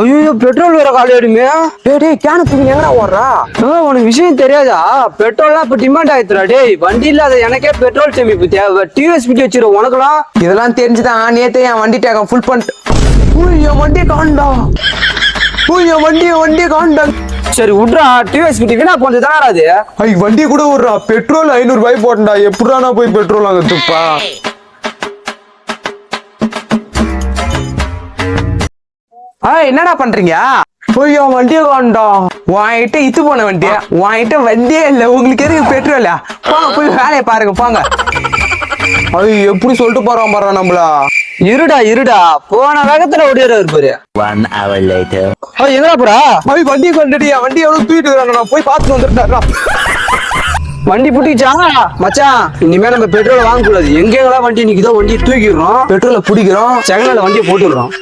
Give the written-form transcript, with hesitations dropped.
ஐயோ பெட்ரோல் வேற காலி ஆயிடுமே. டேய் கேன தூக்கி எங்கடா ஓடுறா? உனக்கு விஷயம் தெரியாதா? பெட்ரோல்லாம் இப்ப டிமாண்ட் ஆயிடுறா. டேய் வண்டி இல்லாத எனக்கே பெட்ரோல் சேமிப்பு தேவை. டிவிஎஸ் பிடி வச்சிரு உனக்குலாம். இதெல்லாம் தெரிஞ்சுதான் நேத்தே என் வண்டி டேகம் ஃபுல் பண்ணிட்டு. என் வண்டி காண்டா. என் வண்டி காண்டா. சரி விட்றா, டிவிஎஸ் பிடி வீணா போனது தானே அது. வண்டி கூட விடுறா. பெட்ரோல் 500 ரூபாய் போட்டா எப்படா நான் போய் பெட்ரோல் வாங்க துப்பா? என்னடா பண்றீங்க? ஐயோ வண்டியை காண்டா. வாங்கிட்ட இத்து போன வண்டியா? வாங்கிட்ட வண்டியே இல்ல. உங்களுக்கு எதுக்கு பெட்ரோலா? போங்க போய் வேலையை பாருங்க போங்க. எப்படி சொல்லிட்டு போறான் பாரு நம்மளா. இருடா போன வேகத்துல ஓடிடுற இருப்பாரு. 1 hour later. எங்கடா போறா? வண்டியை கொண்டுட்டியா? வண்டி எவ்வளவு தூக்கிட்டு இருக்கிறாங்க. நான் போய் பார்த்துட்டு வந்துட்டா. வண்டி புட்டிச்சா மச்சான். இனிமே நம்ம பெட்ரோல் வாங்க கூடாது. எங்கெங்கெல்லாம் வண்டி நிக்குதோ வண்டியை தூக்கிடுறோம். பெட்ரோலை பிடிக்கிறோம். செகண்ட்ல வண்டியை போட்டுடுறோம்.